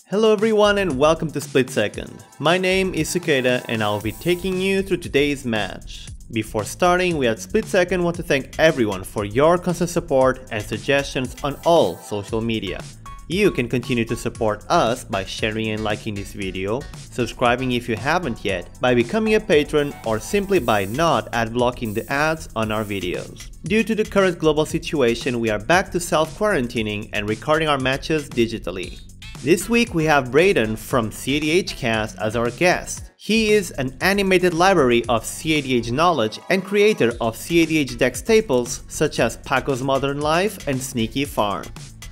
Hello everyone and welcome to SplitSecond. My name is Sequeira and I'll be taking you through today's match. Before starting, we at SplitSecond want to thank everyone for your constant support and suggestions on all social media. You can continue to support us by sharing and liking this video, subscribing if you haven't yet, by becoming a patron, or simply by not ad blocking the ads on our videos. Due to the current global situation, we are back to self-quarantining and recording our matches digitally. This week we have Braden from cEDH cast as our guest. He is an animated library of cEDH knowledge and creator of cEDH deck staples such as Paco's Modern Life and Sneaky Farm.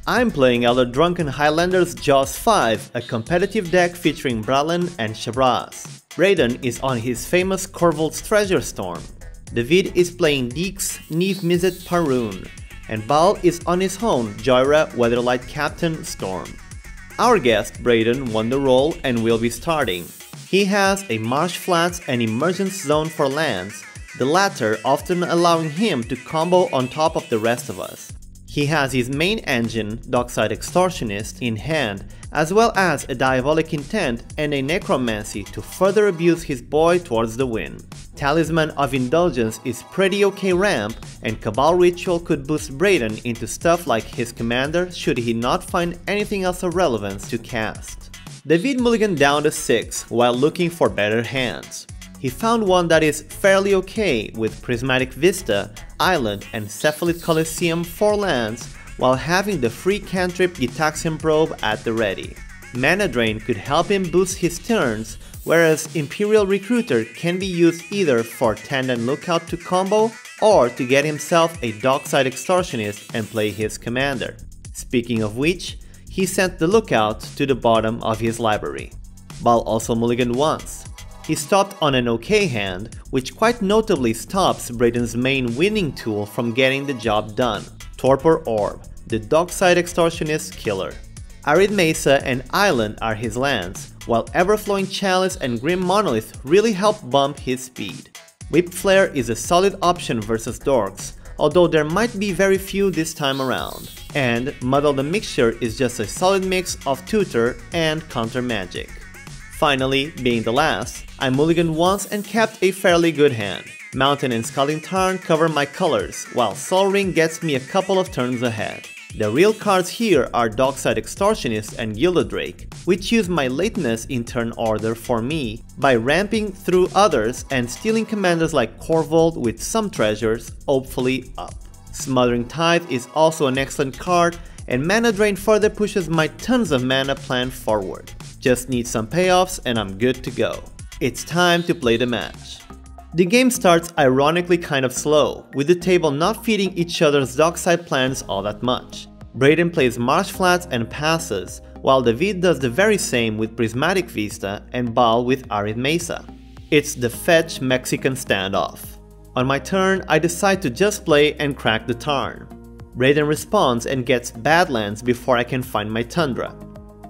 I'm playing ElderDrunkenHighlander's Jaws 5, a competitive deck featuring Brallin and Shabraz. Braden is on his famous Korvold's Treasure Storm. David is playing Deak's Niv-Mizzet Parun, and Baal is on his own Jhoira Weatherlight Captain Storm. Our guest, Braden, won the role and will be starting. He has a Marsh Flats and Emergence Zone for lands, the latter often allowing him to combo on top of the rest of us. He has his main engine, Dockside Extortionist, in hand, as well as a Diabolic Intent and a Necromancy to further abuse his boy towards the win. Talisman of Indulgence is pretty okay ramp, and Cabal Ritual could boost Braden into stuff like his commander should he not find anything else of relevance to cast. David mulliganed down to 6 while looking for better hands. He found one that is fairly okay with Prismatic Vista, Island and Cephalid Coliseum for lands, while having the free cantrip Gitaxian Probe at the ready. Mana Drain could help him boost his turns, whereas Imperial Recruiter can be used either for Tandem Lookout to combo or to get himself a Dockside Extortionist and play his commander. Speaking of which, he sent the Lookout to the bottom of his library. Baal also mulliganed once. He stopped on an okay hand, which quite notably stops Braden's main winning tool from getting the job done, Torpor Orb, the Dockside Extortionist killer. Arid Mesa and Island are his lands, while Everflowing Chalice and Grim Monolith really help bump his speed. Whip Flare is a solid option versus Dorks, although there might be very few this time around. And Muddle the Mixture is just a solid mix of Tutor and Counter Magic. Finally, being the last, I mulliganed once and kept a fairly good hand. Mountain and Scalding Tarn cover my colors, while Sol Ring gets me a couple of turns ahead. The real cards here are Dockside Extortionist and Gilded Drake, which use my lateness in turn order for me by ramping through others and stealing commanders like Korvold with some treasures, hopefully up. Smothering Tithe is also an excellent card, and Mana Drain further pushes my tons of mana plan forward. Just need some payoffs and I'm good to go. It's time to play the match. The game starts ironically kind of slow, with the table not feeding each other's dockside plans all that much. Braden plays Marsh Flats and passes, while David does the very same with Prismatic Vista and Baal with Arid Mesa. It's the fetch Mexican standoff. On my turn, I decide to just play and crack the Tarn. Braden responds and gets Badlands before I can find my Tundra.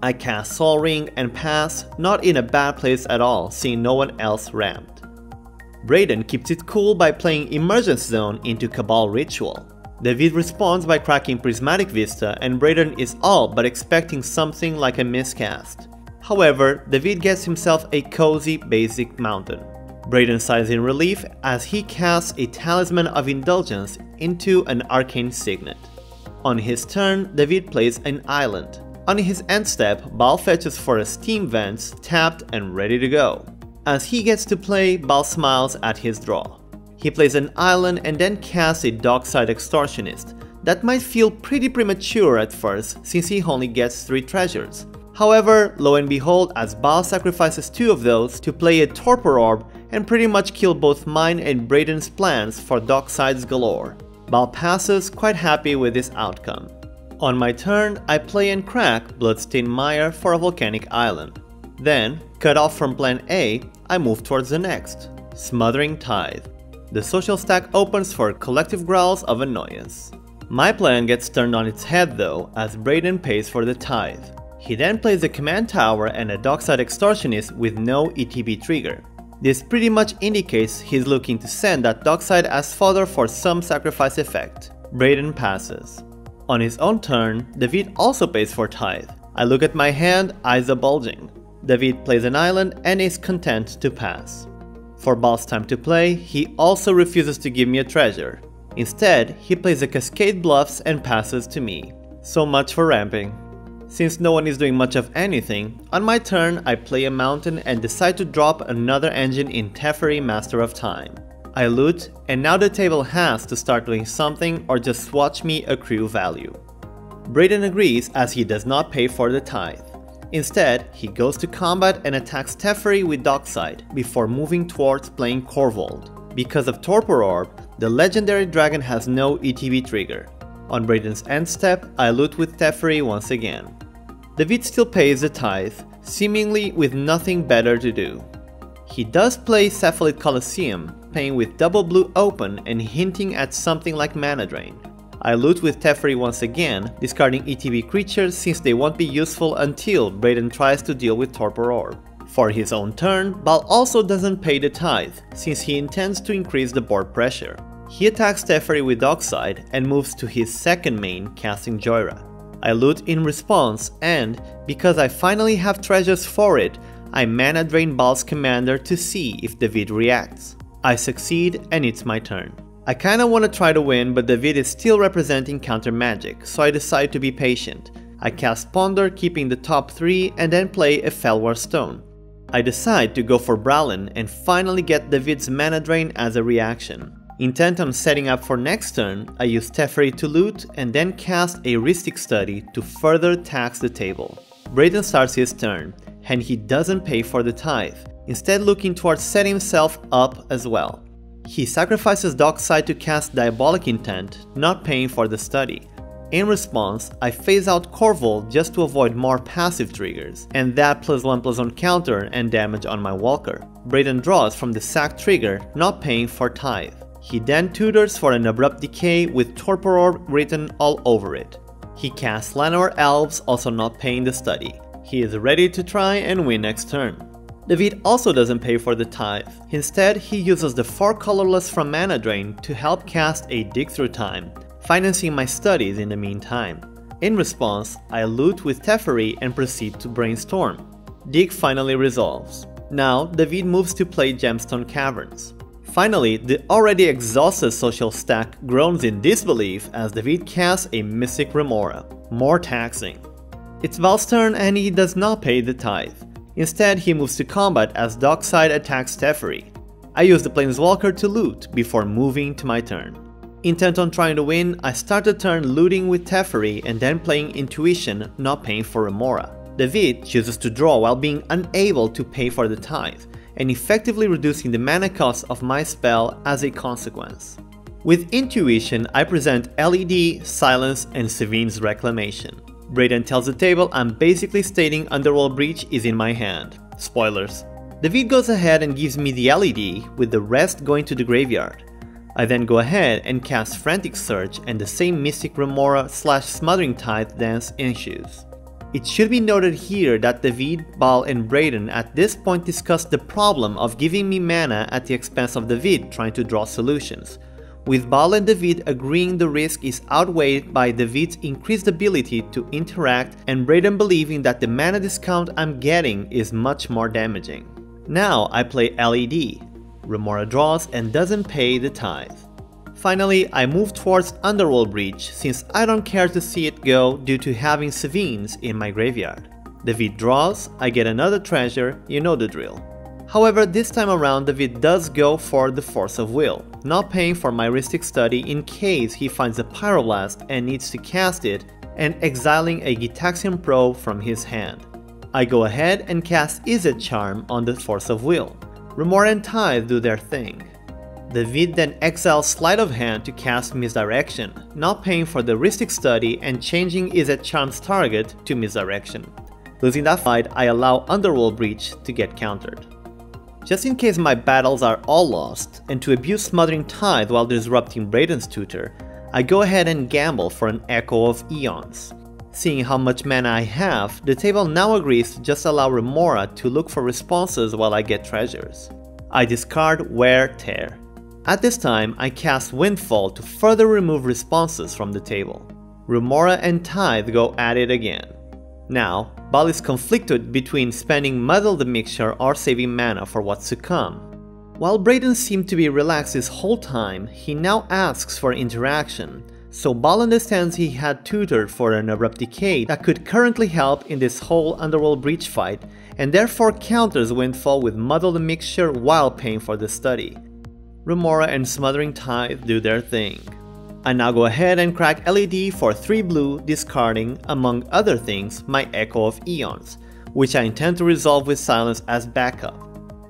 I cast Sol Ring and pass, not in a bad place at all, seeing no one else ramped. Braden keeps it cool by playing Emergence Zone into Cabal Ritual. David responds by cracking Prismatic Vista, and Braden is all but expecting something like a miscast. However, David gets himself a cozy basic mountain. Braden sighs in relief as he casts a Talisman of Indulgence into an Arcane Signet. On his turn, David plays an island. On his end step, Baal fetches for a Steam Vents, tapped and ready to go. As he gets to play, Baal smiles at his draw. He plays an island and then casts a Dockside Extortionist. That might feel pretty premature at first since he only gets 3 treasures. However, lo and behold, as Baal sacrifices 2 of those to play a Torpor Orb and pretty much kill both mine and Braden's plans for Docksides galore. Baal passes, quite happy with this outcome. On my turn, I play and crack Bloodstained Mire for a Volcanic Island. Then, cut off from plan A, I move towards the next, Smothering Tithe. The social stack opens for collective growls of annoyance. My plan gets turned on its head though, as Braden pays for the Tithe. He then plays a command tower and a Dockside Extortionist with no ETB trigger. This pretty much indicates he's looking to send that Dockside as fodder for some sacrifice effect. Braden passes. On his own turn, David also pays for Tithe. I look at my hand, eyes are bulging. David plays an island and is content to pass. For Baal's time to play, he also refuses to give me a treasure. Instead, he plays a cascade bluffs and passes to me. So much for ramping. Since no one is doing much of anything, on my turn I play a mountain and decide to drop another engine in Teferi, Master of Time. I loot, and now the table has to start doing something or just watch me accrue value. Braden agrees as he does not pay for the tithe. Instead, he goes to combat and attacks Teferi with Dockside before moving towards playing Korvold. Because of Torpor Orb, the legendary dragon has no ETB trigger. On Braden's end step, I loot with Teferi once again. David still pays the tithe, seemingly with nothing better to do. He does play Cephalid Colosseum, playing with double blue open and hinting at something like mana drain. I loot with Teferi once again, discarding ETB creatures since they won't be useful until Braden tries to deal with Torpor Orb. For his own turn, Baal also doesn't pay the tithe, since he intends to increase the board pressure. He attacks Teferi with Dockside and moves to his second main, casting Jhoira. I loot in response and, because I finally have treasures for it, I mana drain Baal's commander to see if David reacts. I succeed and it's my turn. I kinda wanna try to win, but David is still representing counter magic, so I decide to be patient. I cast Ponder, keeping the top 3 and then play a Felwar Stone. I decide to go for Brallin and finally get David's mana drain as a reaction. Intent on setting up for next turn, I use Teferi to loot and then cast a Rhystic Study to further tax the table. Braden starts his turn, and he doesn't pay for the tithe, instead looking towards setting himself up as well. He sacrifices Dockside to cast Diabolic Intent, not paying for the study. In response, I phase out Korvold just to avoid more passive triggers, and that +1/+1 counter and damage on my Walker. Braden draws from the sack trigger, not paying for tithe. He then tutors for an Abrupt Decay with Torpor Orb written all over it. He casts Llanowar Elves, also not paying the study. He is ready to try and win next turn. David also doesn't pay for the tithe. Instead, he uses the 4 colorless from Mana Drain to help cast a Dig Through Time, financing my studies in the meantime. In response, I loot with Teferi and proceed to brainstorm. Deak finally resolves. Now, David moves to play Gemstone Caverns. Finally, the already exhausted social stack groans in disbelief as David casts a Mystic Remora, more taxing. It's Baal's turn and he does not pay the tithe. Instead, he moves to combat as Dockside attacks Teferi. I use the Planeswalker to loot before moving to my turn. Intent on trying to win, I start the turn looting with Teferi and then playing Intuition, not paying for Remora. David chooses to draw while being unable to pay for the tithe, and effectively reducing the mana cost of my spell as a consequence. With Intuition, I present LED, Silence, and Sevinne's Reclamation. Braden tells the table I'm basically stating Underworld Breach is in my hand. Spoilers. David goes ahead and gives me the LED, with the rest going to the graveyard. I then go ahead and cast Frantic Search and the same Mystic Remora / Smothering Tithe Dance ensues. It should be noted here that David, Baal, and Braden at this point discussed the problem of giving me mana at the expense of David trying to draw solutions, with Baal and David agreeing the risk is outweighed by David's increased ability to interact and Braden believing that the mana discount I'm getting is much more damaging. Now I play LED. Remora draws and doesn't pay the tithe. Finally, I move towards Underworld Breach since I don't care to see it go due to having Sevinne's in my graveyard. David draws, I get another treasure, you know the drill. However, this time around David does go for the Force of Will, not paying for my Rhystic Study in case he finds a Pyroblast and needs to cast it, and exiling a Gitaxian Probe from his hand. I go ahead and cast Izzet Charm on the Force of Will. Remora and Tithe do their thing. David then exiles Sleight of Hand to cast Misdirection, not paying for the Rhystic Study and changing Izzet Charm's target to Misdirection. Losing that fight, I allow Underworld Breach to get countered. Just in case my battles are all lost, and to abuse Smothering Tithe while disrupting Braden's tutor, I go ahead and gamble for an Echo of Eons. Seeing how much mana I have, the table now agrees to just allow Remora to look for responses while I get treasures. I discard Wear Tear. At this time, I cast Windfall to further remove responses from the table. Remora and Tithe go at it again. Now, Baal is conflicted between spending Muddle the Mixture or saving mana for what's to come. While Braden seemed to be relaxed this whole time, he now asks for interaction, so Baal understands he had tutored for an Abrupt Decay that could currently help in this whole Underworld Breach fight, and therefore counters Windfall with Muddle the Mixture while paying for the study. Remora and Smothering Tithe do their thing. I now go ahead and crack LED for 3 blue, discarding, among other things, my Echo of Eons, which I intend to resolve with Silence as backup.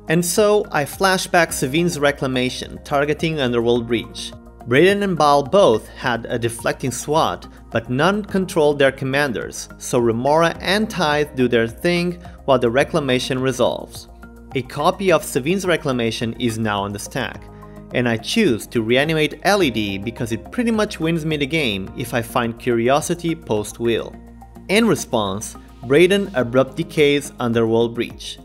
And so, I flashback Sevin's Reclamation, targeting Underworld Breach. Braden and Baal both had a deflecting SWAT, but none controlled their commanders, so Remora and Tithe do their thing while the Reclamation resolves. A copy of Sevin's Reclamation is now on the stack, and I choose to reanimate LED because it pretty much wins me the game if I find Curiosity post-will. In response, Braden Abrupt Decays Underworld Breach.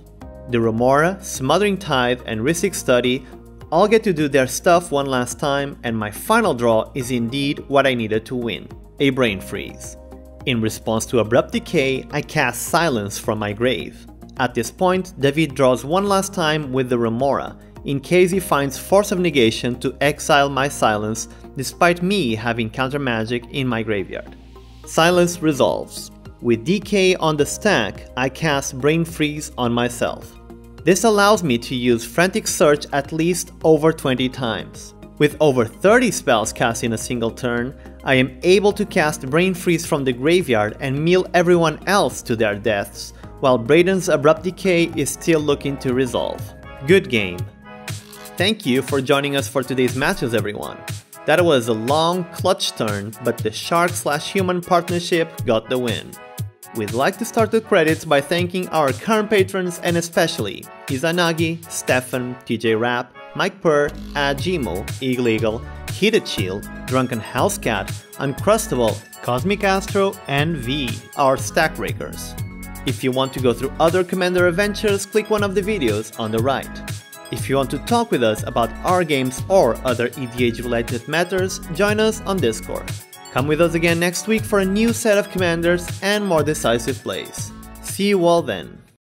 The Remora, Smothering Tithe, and Rhystic Study all get to do their stuff one last time, and my final draw is indeed what I needed to win, a Brain Freeze. In response to Abrupt Decay, I cast Silence from my grave. At this point, David draws one last time with the Remora, in case he finds Force of Negation to exile my Silence despite me having counter magic in my graveyard. Silence resolves. With DK on the stack, I cast Brain Freeze on myself. This allows me to use Frantic Search at least over 20 times. With over 30 spells cast in a single turn, I am able to cast Brain Freeze from the graveyard and mill everyone else to their deaths, while Braden's Abrupt Decay is still looking to resolve. Good game. Thank you for joining us for today's matches, everyone. That was a long, clutch turn, but the Shark/Human partnership got the win. We'd like to start the credits by thanking our current patrons, and especially Izanagi, Stefan, TJ Rapp, Mike Purr, Ajimo, Eagle Eagle, Heated Shield, Drunken Housecat, Uncrustable, Cosmic Astro, and V, our stack breakers. If you want to go through other Commander adventures, click one of the videos on the right. If you want to talk with us about our games or other EDH related matters, join us on Discord. Come with us again next week for a new set of commanders and more decisive plays. See you all then.